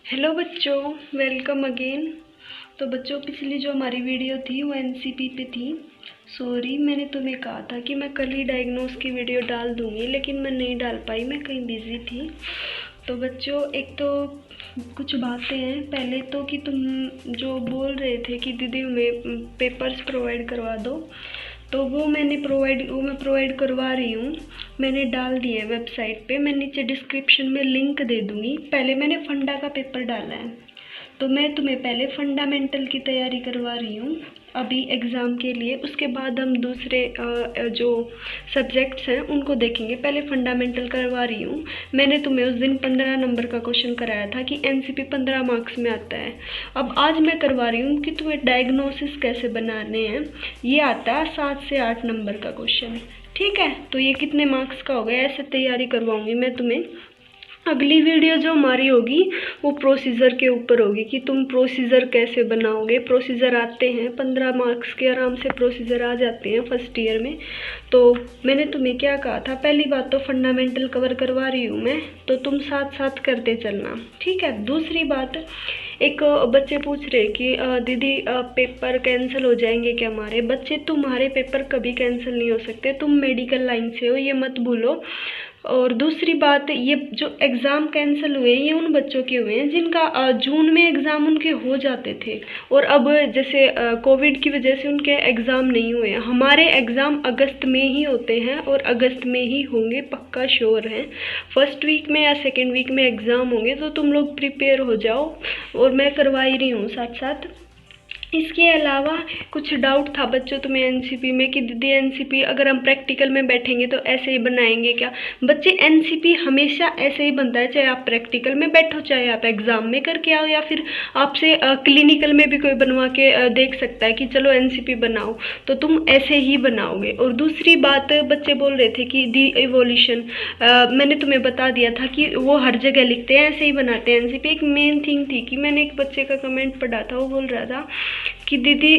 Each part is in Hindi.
हेलो बच्चों, वेलकम अगेन। तो बच्चों, पिछली जो हमारी वीडियो थी वो एनसीपी पे थी। सॉरी, मैंने तुम्हें कहा था कि मैं कल ही डायग्नोस की वीडियो डाल दूँगी, लेकिन मैं नहीं डाल पाई, मैं कहीं बिज़ी थी। तो बच्चों, एक तो कुछ बातें हैं। पहले तो कि तुम जो बोल रहे थे कि दीदी हमें पेपर्स प्रोवाइड करवा दो, तो वो मैं प्रोवाइड करवा रही हूँ। मैंने डाल दिए वेबसाइट पे, मैं नीचे डिस्क्रिप्शन में लिंक दे दूँगी। पहले मैंने फंडा का पेपर डाला है, तो मैं तुम्हें पहले फंडामेंटल की तैयारी करवा रही हूँ अभी एग्ज़ाम के लिए। उसके बाद हम दूसरे जो सब्जेक्ट्स हैं उनको देखेंगे। पहले फंडामेंटल करवा रही हूँ। मैंने तुम्हें उस दिन 15 नंबर का क्वेश्चन कराया था कि एनसीपी 15 मार्क्स में आता है। अब आज मैं करवा रही हूँ कि तुम्हें डायग्नोसिस कैसे बनाने हैं। ये आता है 7 से 8 नंबर का क्वेश्चन, ठीक है। तो ये कितने मार्क्स का हो गया, ऐसे तैयारी करवाऊँगी मैं तुम्हें। अगली वीडियो जो हमारी होगी वो प्रोसीजर के ऊपर होगी कि तुम प्रोसीजर कैसे बनाओगे। प्रोसीजर आते हैं 15 मार्क्स के, आराम से प्रोसीजर आ जाते हैं फर्स्ट ईयर में। तो मैंने तुम्हें क्या कहा था, पहली बात तो फंडामेंटल कवर करवा रही हूँ मैं, तो तुम साथ साथ करते चलना, ठीक है। दूसरी बात, एक बच्चे पूछ रहे कि दीदी पेपर कैंसिल हो जाएंगे क्या हमारे। बच्चे, तुम्हारे पेपर कभी कैंसिल नहीं हो सकते, तुम मेडिकल लाइन से हो, ये मत भूलो। और दूसरी बात, ये जो एग्ज़ाम कैंसिल हुए ये उन बच्चों के हुए हैं जिनका जून में एग्ज़ाम उनके हो जाते थे, और अब जैसे कोविड की वजह से उनके एग्ज़ाम नहीं हुए हैं। हमारे एग्ज़ाम अगस्त में ही होते हैं और अगस्त में ही होंगे, पक्का श्योर है। फर्स्ट वीक में या सेकेंड वीक में एग्ज़ाम होंगे, तो तुम लोग प्रिपेयर हो जाओ। और मैं करवा ही रही हूँ साथ साथ। इसके अलावा कुछ डाउट था बच्चों तुम्हें एनसीपी में कि दीदी एनसीपी अगर हम प्रैक्टिकल में बैठेंगे तो ऐसे ही बनाएंगे क्या। बच्चे, एनसीपी हमेशा ऐसे ही बनता है, चाहे आप प्रैक्टिकल में बैठो, चाहे आप एग्ज़ाम में करके आओ, या फिर आपसे क्लिनिकल में भी कोई बनवा के देख सकता है कि चलो एनसीपी बनाओ, तो तुम ऐसे ही बनाओगे। और दूसरी बात, बच्चे बोल रहे थे कि दी इवोल्यूशन, मैंने तुम्हें बता दिया था कि वो हर जगह लिखते हैं, ऐसे ही बनाते हैं एनसीपी। एक मेन थिंग थी कि मैंने एक बच्चे का कमेंट पढ़ा था, वो बोल रहा था कि दीदी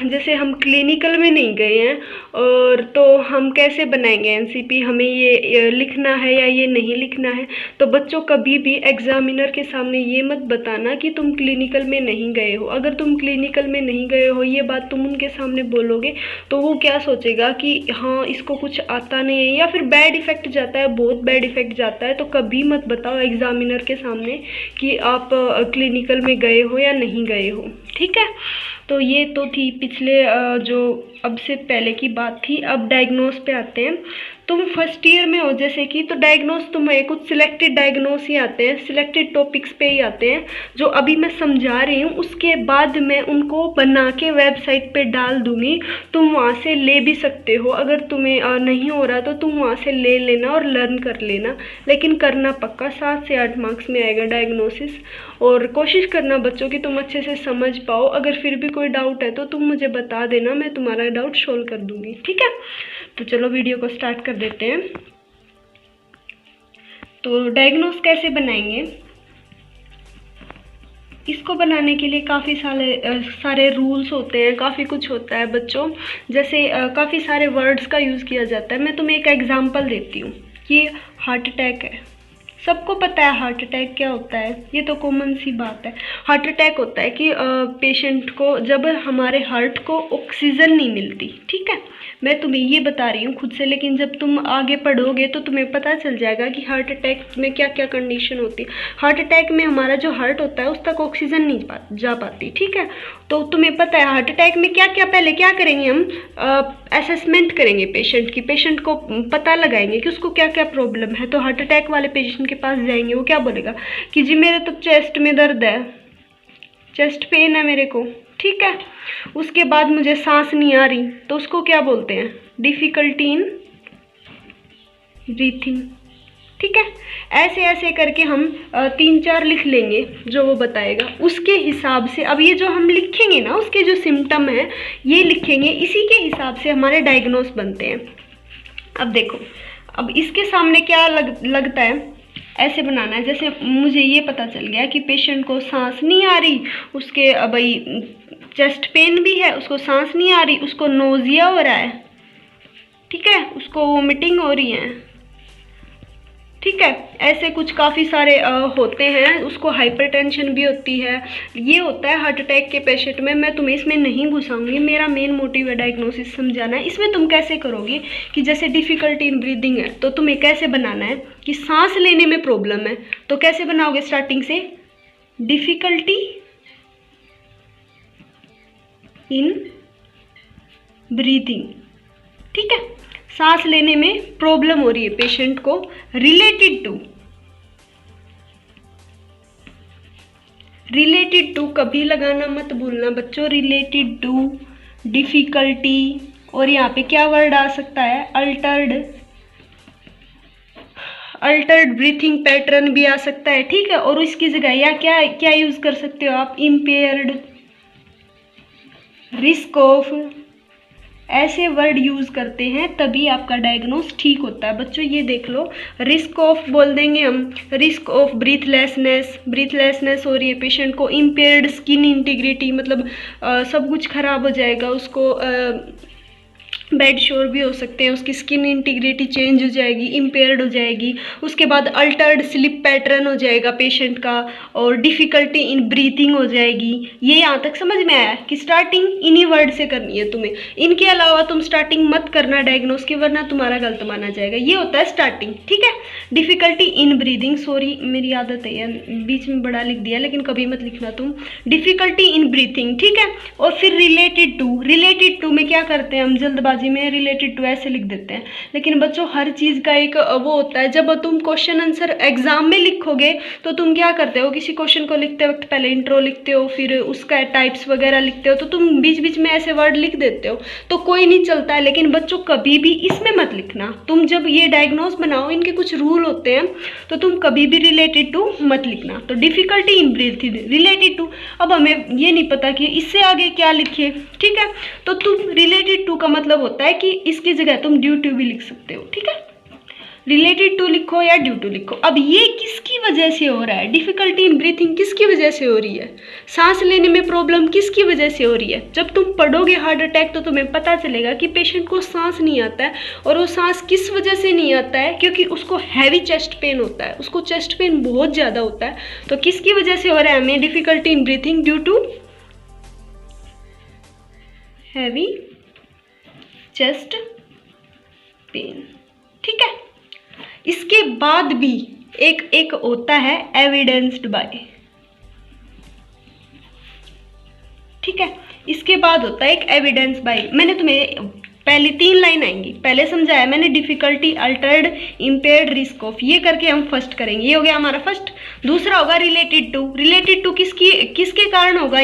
जैसे हम क्लिनिकल में नहीं गए हैं और तो हम कैसे बनाएंगे एनसीपी, हमें ये लिखना है या ये नहीं लिखना है। तो बच्चों, कभी भी एग्जामिनर के सामने ये मत बताना कि तुम क्लिनिकल में नहीं गए हो। अगर तुम क्लिनिकल में नहीं गए हो, ये बात तुम उनके सामने बोलोगे, तो वो क्या सोचेगा कि हाँ इसको कुछ आता नहीं है, या फिर बैड इफेक्ट जाता है, बहुत बैड इफेक्ट जाता है। तो कभी मत बताओ एग्जामिनर के सामने कि आप क्लिनिकल में गए हो या नहीं गए हो, ठीक है। तो ये तो थी पिछले जो अब से पहले की बात थी। अब डायग्नोस पे आते हैं। तुम फर्स्ट ईयर में हो जैसे कि, तो डायग्नोस तुम्हें कुछ सिलेक्टेड डायग्नोस ही आते हैं, सिलेक्टेड टॉपिक्स पे ही आते हैं जो अभी मैं समझा रही हूँ। उसके बाद मैं उनको बना के वेबसाइट पे डाल दूँगी, तुम वहाँ से ले भी सकते हो। अगर तुम्हें नहीं हो रहा तो तुम वहाँ से ले लेना और लर्न कर लेना, लेकिन करना पक्का 7 से 8 मार्क्स में आएगा डायग्नोसिस। और कोशिश करना बच्चों कि तुम अच्छे से समझ पाओ। अगर फिर भी कोई डाउट है तो तुम मुझे बता देना, मैं तुम्हारा डाउट सोल्व कर दूँगी, ठीक है। तो चलो वीडियो को स्टार्ट कर देते हैं। तो डायग्नोस कैसे बनाएंगे, इसको बनाने के लिए काफ़ी सारे रूल्स होते हैं, काफ़ी कुछ होता है बच्चों। जैसे काफ़ी सारे वर्ड्स का यूज़ किया जाता है। मैं तुम्हें एक एग्जांपल देती हूँ कि हार्ट अटैक है। सबको पता है हार्ट अटैक क्या होता है, ये तो कॉमन सी बात है। हार्ट अटैक होता है कि पेशेंट को जब हमारे हार्ट को ऑक्सीजन नहीं मिलती, ठीक है। मैं तुम्हें ये बता रही हूँ खुद से, लेकिन जब तुम आगे पढ़ोगे तो तुम्हें पता चल जाएगा कि हार्ट अटैक में क्या क्या कंडीशन होती है। हार्ट अटैक में हमारा जो हार्ट होता है उस तक ऑक्सीजन नहीं जा पाती, ठीक है। तो तुम्हें पता है हार्ट अटैक में क्या क्या, पहले क्या करेंगे हम, असेसमेंट करेंगे पेशेंट की, पेशेंट को पता लगाएंगे कि उसको क्या क्या प्रॉब्लम है। तो हार्ट अटैक वाले पेशेंट के पास जाएंगे, वो क्या बोलेगा कि जी मेरे तो चेस्ट में दर्द है, चेस्ट पेन है मेरे को, ठीक है। उसके बाद मुझे सांस नहीं आ रही, तो उसको क्या बोलते हैं, डिफ़िकल्टी इन ब्रीथिंग, ठीक है। ऐसे ऐसे करके हम 3-4 लिख लेंगे जो वो बताएगा, उसके हिसाब से। अब ये जो हम लिखेंगे ना, उसके जो सिम्टम है ये लिखेंगे, इसी के हिसाब से हमारे डायग्नोस बनते हैं। अब देखो, अब इसके सामने क्या लगता है, ऐसे बनाना है। जैसे मुझे ये पता चल गया कि पेशेंट को सांस नहीं आ रही, उसके भाई चेस्ट पेन भी है, उसको सांस नहीं आ रही, उसको नोजिया हो रहा है, ठीक है, उसको वोमिटिंग हो रही है, ठीक है। ऐसे कुछ काफ़ी सारे होते हैं, उसको हाइपरटेंशन भी होती है, ये होता है हार्ट अटैक के पेशेंट में। मैं तुम्हें इसमें नहीं घुसाऊंगी, मेरा मेन मोटिव है डायग्नोसिस समझाना है। इसमें तुम कैसे करोगे कि जैसे डिफ़िकल्टी इन ब्रीदिंग है तो तुम्हें कैसे बनाना है कि सांस लेने में प्रॉब्लम है, तो कैसे बनाओगे स्टार्टिंग से, डिफ़िकल्टी इन ब्रीदिंग। ठीक है, सांस लेने में प्रॉब्लम हो रही है पेशेंट को, रिलेटेड टू कभी लगाना मत भूलना बच्चों, रिलेटेड टू डिफिकल्टी। और यहाँ पे क्या वर्ड आ सकता है, अल्टर्ड ब्रीथिंग पैटर्न भी आ सकता है। ठीक है, और इसकी जगह या क्या क्या यूज कर सकते हो आप, इम्पेयर्ड, रिस्क ऑफ, ऐसे वर्ड यूज करते हैं तभी आपका डायग्नोस ठीक होता है। बच्चों ये देख लो, रिस्क ऑफ बोल देंगे हम, रिस्क ऑफ ब्रीथलेसनेस हो रही है पेशेंट को, इम्पेयर्ड स्किन इंटीग्रिटी, मतलब सब कुछ खराब हो जाएगा, उसको बेड शोर भी हो सकते हैं, उसकी स्किन इंटीग्रिटी चेंज हो जाएगी, इम्पेयर्ड हो जाएगी। उसके बाद अल्टर्ड स्लिप पैटर्न हो जाएगा पेशेंट का, और डिफ़िकल्टी इन ब्रीथिंग हो जाएगी। ये यहाँ तक समझ में आया कि स्टार्टिंग इन्हीं वर्ड से करनी है तुम्हें, इनके अलावा तुम स्टार्टिंग मत करना डायग्नोस की, वरना तुम्हारा गलत माना जाएगा। ये होता है स्टार्टिंग। ठीक है, डिफ़िकल्टी इन ब्रीदिंग, सॉरी मेरी आदत है यार, बीच में बड़ा लिख दिया, लेकिन कभी मत लिखना तुम, डिफ़िकल्टी इन ब्रीथिंग। ठीक है, और फिर रिलेटेड टू में क्या करते हैं हम, जल्दबाजी में रिलेटेड टू ऐसे लिख देते हैं। लेकिन बच्चों हर चीज़ का एक वो होता है, जब तुम क्वेश्चन आंसर एग्जाम में लिखोगे तो तुम क्या करते हो, किसी क्वेश्चन को लिखते वक्त पहले इंट्रो लिखते हो, फिर उसका टाइप्स वगैरह लिखते हो, तो तुम बीच बीच में ऐसे वर्ड लिख देते हो तो कोई नहीं चलता है। लेकिन बच्चों कभी भी इसमें मत लिखना, तुम जब ये डायग्नोस बनाओ इनके कुछ रूल होते हैं, तो तुम कभी भी रिलेटेड टू मत लिखना। तो difficulty in breathing, related to, अब हमें ये नहीं पता कि इससे आगे क्या लिखे। ठीक है, तो तुम रिलेटेड टू का मतलब होता है कि इसकी जगह तुम ड्यू टू भी लिख सकते हो। ठीक है, रिलेटेड टू लिखो या ड्यू टू लिखो। अब ये किसकी वजह से हो रहा है, डिफिकल्टी इन ब्रीथिंग किसकी वजह से हो रही है, सांस लेने में प्रॉब्लम किसकी वजह से हो रही है। जब तुम पढ़ोगे हार्ट अटैक तो तुम्हें पता चलेगा कि पेशेंट को सांस नहीं आता है, और वो सांस किस वजह से नहीं आता है, क्योंकि उसको हैवी चेस्ट पेन होता है, उसको चेस्ट पेन बहुत ज़्यादा होता है। तो किसकी वजह से हो रहा है हमें difficulty in breathing, due to heavy chest pain. ठीक है, इसके बाद भी एक होता है एविडेंस्ड बाय। ठीक है, इसके बाद होता है एक एविडेंस बाय। मैंने तुम्हें पहले 3 लाइन आएंगी, पहले समझाया मैंने, difficulty, Altered, impaired, risk of, ये करके हम फर्स्ट करेंगे। ये हो गया हमारा फर्स्ट। दूसरा होगा रिलेटेड टू किसके कारण होगा,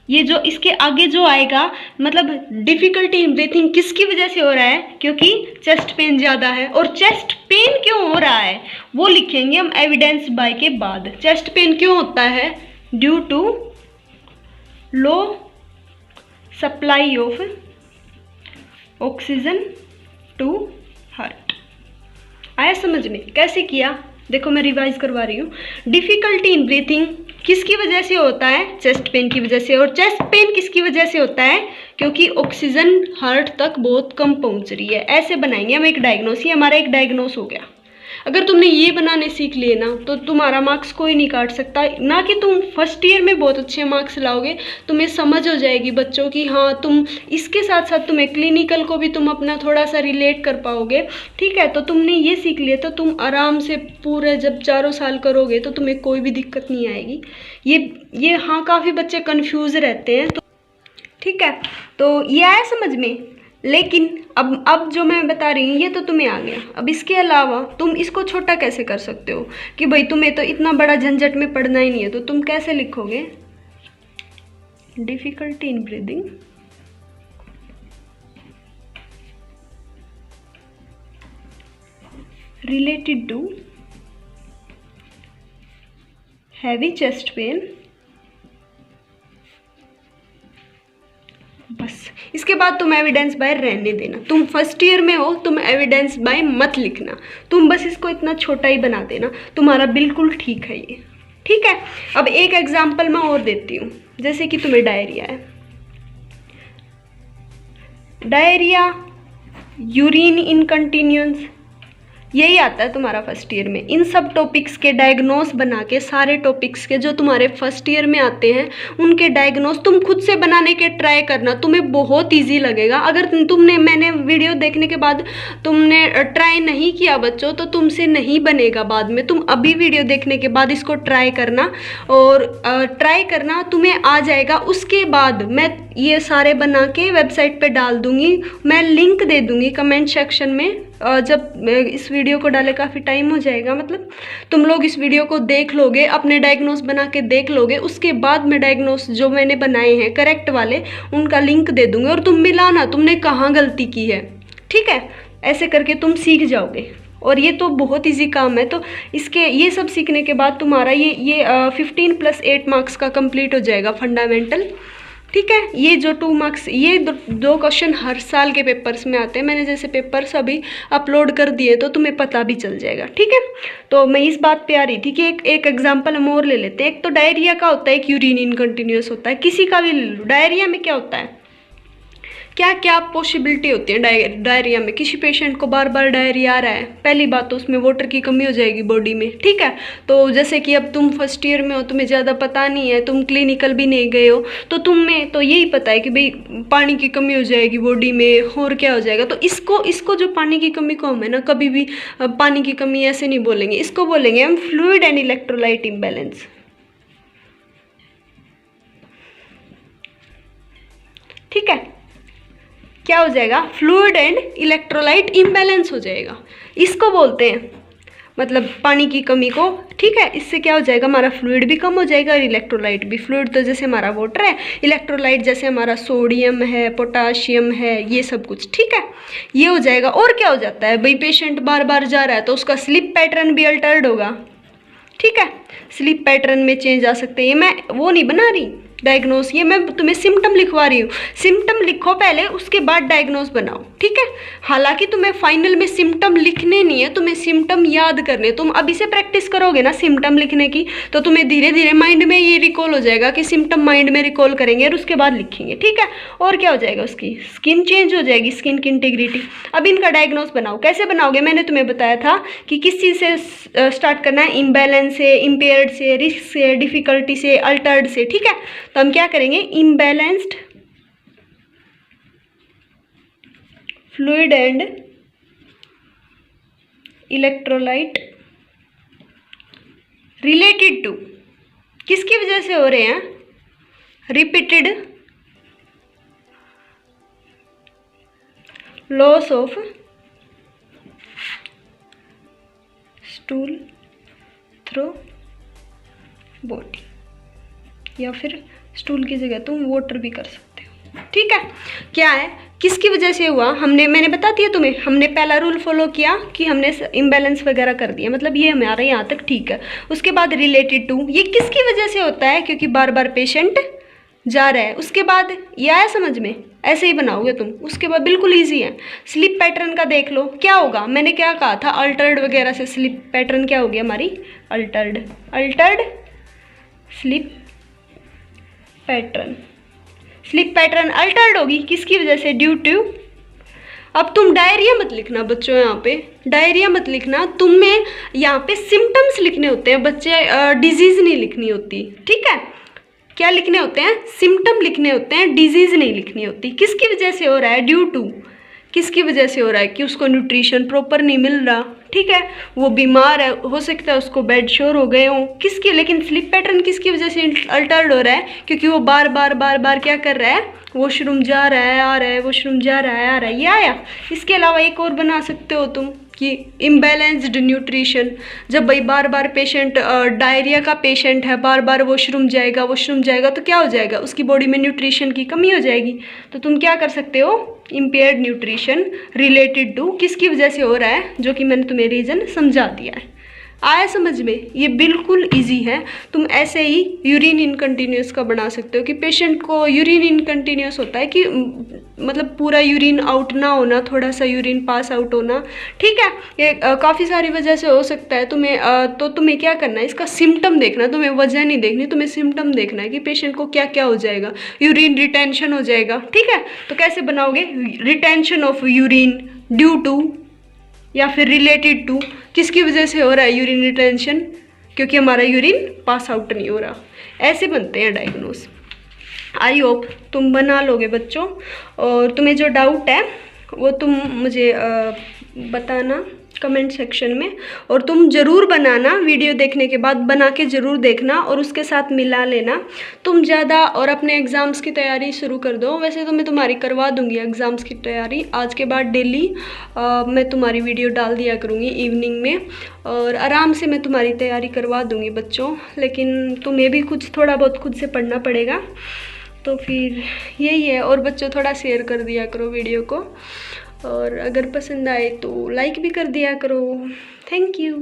ये जो इसके आगे जो आएगा, मतलब डिफिकल्टी इन ब्रीथिंग किसकी वजह से हो रहा है, क्योंकि चेस्ट पेन ज़्यादा है। और चेस्ट पेन क्यों हो रहा है वो लिखेंगे हम एविडेंस बाय के बाद। चेस्ट पेन क्यों होता है, due to low supply of oxygen to heart. आया समझ में कैसे किया, देखो मैं रिवाइज करवा रही हूँ। डिफिकल्टी इन ब्रीथिंग किसकी वजह से होता है, चेस्ट पेन की वजह से। और चेस्ट पेन किसकी वजह से होता है, क्योंकि ऑक्सीजन हार्ट तक बहुत कम पहुंच रही है। ऐसे बनाएंगे हम एक डायग्नोस, ये हमारा एक डायग्नोस हो गया। अगर तुमने ये बनाने सीख लिए ना तो तुम्हारा मार्क्स कोई नहीं काट सकता। ना कि तुम फर्स्ट ईयर में बहुत अच्छे मार्क्स लाओगे, तुम्हें समझ हो जाएगी बच्चों की, हाँ तुम इसके साथ साथ तुम्हें क्लिनिकल को भी तुम अपना थोड़ा सा रिलेट कर पाओगे। ठीक है, तो तुमने ये सीख लिया तो तुम आराम से पूरे जब 4 साल करोगे तो तुम्हें कोई भी दिक्कत नहीं आएगी। ये हाँ काफ़ी बच्चे कन्फ्यूज़ रहते हैं, तो ठीक है, तो ये आया समझ में। लेकिन अब जो मैं बता रही हूँ ये तो तुम्हें आ गया। अब इसके अलावा तुम इसको छोटा कैसे कर सकते हो कि भाई तुम्हें तो इतना बड़ा झंझट में पढ़ना ही नहीं है, तो तुम कैसे लिखोगे, difficulty in breathing related to heavy chest pain. बस इसके बाद तुम एविडेंस बाय रहने देना। तुम फर्स्ट ईयर में हो, तुम एविडेंस बाय मत लिखना, तुम बस इसको इतना छोटा ही बना देना, तुम्हारा बिल्कुल ठीक है ये। ठीक है, अब एक एग्जांपल मैं और देती हूँ। जैसे कि तुम्हें डायरिया है, डायरिया, यूरिन इनकंटिन्यूअंस, यही आता है तुम्हारा फर्स्ट ईयर में। इन सब टॉपिक्स के डायग्नोस बना के, सारे टॉपिक्स के जो तुम्हारे फर्स्ट ईयर में आते हैं उनके डायग्नोस तुम खुद से बनाने के ट्राई करना, तुम्हें बहुत इजी लगेगा। अगर तुमने मैंने वीडियो देखने के बाद तुमने ट्राई नहीं किया बच्चों तो तुमसे नहीं बनेगा बाद में। तुम अभी वीडियो देखने के बाद इसको ट्राई करना, और ट्राई करना तुम्हें आ जाएगा। उसके बाद मैं ये सारे बना के वेबसाइट पे डाल दूंगी, मैं लिंक दे दूंगी कमेंट सेक्शन में। जब इस वीडियो को डाले काफ़ी टाइम हो जाएगा, मतलब तुम लोग इस वीडियो को देख लोगे, अपने डायग्नोस बना के देख लोगे, उसके बाद मैं डायग्नोस जो मैंने बनाए हैं करेक्ट वाले उनका लिंक दे दूंगी, और तुम मिलाना तुमने कहाँ गलती की है, ठीक है। ऐसे करके तुम सीख जाओगे, और ये तो बहुत इजी काम है। तो इसके ये सब सीखने के बाद तुम्हारा ये 15 + 8 मार्क्स का कंप्लीट हो जाएगा फंडामेंटल, ठीक है। ये जो 2 मार्क्स, ये दो क्वेश्चन हर साल के पेपर्स में आते हैं। मैंने जैसे पेपर्स अभी अपलोड कर दिए तो तुम्हें पता भी चल जाएगा, ठीक है। तो मैं इस बात पे आ रही थी कि एक एग्जांपल हम और ले लेते हैं। एक तो डायरिया का होता है, एक यूरिन इनकंटिन्यूअस होता है, किसी का भी ले लो। डायरिया में क्या होता है, क्या क्या पॉसिबिलिटी होती है डायरिया में। किसी पेशेंट को बार बार डायरिया आ रहा है, पहली बात तो उसमें वाटर की कमी हो जाएगी बॉडी में, ठीक है। तो जैसे कि अब तुम फर्स्ट ईयर में हो, तुम्हें ज़्यादा पता नहीं है, तुम क्लिनिकल भी नहीं गए हो, तो तुम्हें तो यही पता है कि भाई पानी की कमी हो जाएगी बॉडी में, और क्या हो जाएगा। तो इसको जो पानी की कमी को हम है ना, कभी भी पानी की कमी ऐसे नहीं बोलेंगे, इसको बोलेंगे हम फ्लूइड एंड इलेक्ट्रोलाइट इम्बैलेंस, ठीक है। क्या हो जाएगा, फ्लूइड एंड इलेक्ट्रोलाइट इम्बैलेंस हो जाएगा, इसको बोलते हैं, मतलब पानी की कमी को, ठीक है। इससे क्या हो जाएगा, हमारा फ्लूइड भी कम हो जाएगा और इलेक्ट्रोलाइट भी। फ्लूइड तो जैसे हमारा वाटर है, इलेक्ट्रोलाइट जैसे हमारा सोडियम है, पोटाशियम है, ये सब कुछ, ठीक है। ये हो जाएगा। और क्या हो जाता है भाई, पेशेंट बार बार जा रहा है तो उसका स्लीप पैटर्न भी अल्टर्ड होगा, ठीक है। स्लीप पैटर्न में चेंज आ सकते हैं। ये मैं वो नहीं बना रही डायग्नोस, ये मैं तुम्हें सिम्टम लिखवा रही हूँ। सिम्टम लिखो पहले, उसके बाद डायग्नोस बनाओ, ठीक है। हालांकि तुम्हें फाइनल में सिम्टम लिखने नहीं है, तुम्हें सिम्टम याद करने। तुम अभी से प्रैक्टिस करोगे ना सिम्टम लिखने की, तो तुम्हें धीरे धीरे माइंड में ये रिकॉल हो जाएगा कि सिम्टम माइंड में रिकॉल करेंगे और उसके बाद लिखेंगे, ठीक है। और क्या हो जाएगा, उसकी स्किन चेंज हो जाएगी, स्किन की इंटीग्रिटी। अब इनका डायग्नोस बनाओ, कैसे बनाओगे, मैंने तुम्हें बताया था कि किस चीज़ से स्टार्ट करना है, इम्बैलेंस से, इम्पेयर्ड से, रिस्क से, डिफिकल्टी से, अल्टर्ड से, ठीक है। तो हम क्या करेंगे, imbalanced fluid and electrolyte related to, किसकी वजह से हो रहे हैं, repeated loss of stool through body, या फिर स्टूल की जगह तुम वाटर भी कर सकते हो, ठीक है। क्या है, किसकी वजह से हुआ, मैंने बता दिया तुम्हें। हमने पहला रूल फॉलो किया कि हमने इम्बैलेंस वगैरह कर दिया, मतलब ये हमारा यहाँ तक ठीक है। उसके बाद रिलेटेड टू, ये किसकी वजह से होता है, क्योंकि बार बार पेशेंट जा रहा है। उसके बाद ये आया समझ में, ऐसे ही बनाओगे तुम। उसके बाद बिल्कुल ईजी है। स्लीप पैटर्न का देख लो, क्या होगा, मैंने क्या कहा था, अल्टर्ड वगैरह से स्लीप पैटर्न क्या हो गया हमारी, Altered sleep pattern. Sleep pattern Altered होगी, किसकी वजह से, ड्यू टू। अब तुम डायरिया मत लिखना बच्चों, यहाँ पे डायरिया मत लिखना, तुम्हें यहाँ पे सिम्टम्स लिखने होते हैं बच्चे, डिजीज नहीं लिखनी होती, ठीक है। क्या लिखने होते हैं, सिम्टम लिखने होते हैं, डिजीज नहीं लिखनी होती। किसकी वजह से हो रहा है, ड्यू टू, किसकी वजह से हो रहा है, कि उसको न्यूट्रिशन प्रॉपर नहीं मिल रहा, ठीक है, वो बीमार है, हो सकता है उसको बेड शोर हो गए हों, किसकी। लेकिन स्लीप पैटर्न किसकी वजह से अल्टर्ड हो रहा है, क्योंकि वो बार बार क्या कर रहा है, वॉशरूम जा रहा है आ रहा है, वॉशरूम जा रहा है आ रहा है, ये आया। इसके अलावा एक और बना सकते हो तुम कि इम्बैलेंस्ड न्यूट्रिशन। जब भाई बार बार पेशेंट डायरिया का पेशेंट है, बार बार वॉशरूम जाएगा तो क्या हो जाएगा, उसकी बॉडी में न्यूट्रिशन की कमी हो जाएगी। तो तुम क्या कर सकते हो, इम्पेयर्ड न्यूट्रिशन रिलेटेड टू, किसकी वजह से हो रहा है, जो कि मैंने तुम्हें रीज़न समझा दिया है। आया समझ में, ये बिल्कुल इजी है। तुम ऐसे ही यूरिन इनकंटिन्यूस का बना सकते हो कि पेशेंट को यूरिन इनकंटिन्यूस होता है कि मतलब पूरा यूरिन आउट ना होना, थोड़ा सा यूरिन पास आउट होना, ठीक है। ये काफ़ी सारी वजह से हो सकता है। तुम्हें क्या करना है, इसका सिम्टम देखना, तुम्हें वजह नहीं देखनी, तुम्हें सिम्टम देखना है कि पेशेंट को क्या क्या हो जाएगा। यूरिन रिटेंशन हो जाएगा, ठीक है। तो कैसे बनाओगे, retention of urine due to या फिर रिलेटेड टू किसकी वजह से हो रहा है यूरिन रिटेंशन, क्योंकि हमारा यूरिन पास आउट नहीं हो रहा। ऐसे बनते हैं डायग्नोस। आई होप तुम बना लोगे बच्चों, और तुम्हें जो डाउट है वो तुम मुझे बताना कमेंट सेक्शन में, और तुम ज़रूर बनाना, वीडियो देखने के बाद बना के ज़रूर देखना और उसके साथ मिला लेना तुम ज़्यादा, और अपने एग्ज़ाम्स की तैयारी शुरू कर दो। वैसे तो मैं तुम्हारी करवा दूंगी एग्ज़ाम्स की तैयारी, आज के बाद डेली मैं तुम्हारी वीडियो डाल दिया करूँगी इवनिंग में, और आराम से मैं तुम्हारी तैयारी करवा दूँगी बच्चों। लेकिन तुम्हें भी कुछ थोड़ा बहुत खुद से पढ़ना पड़ेगा। तो फिर यही है। और बच्चों थोड़ा शेयर कर दिया करो वीडियो को, और अगर पसंद आए तो लाइक भी कर दिया करो। Thank you.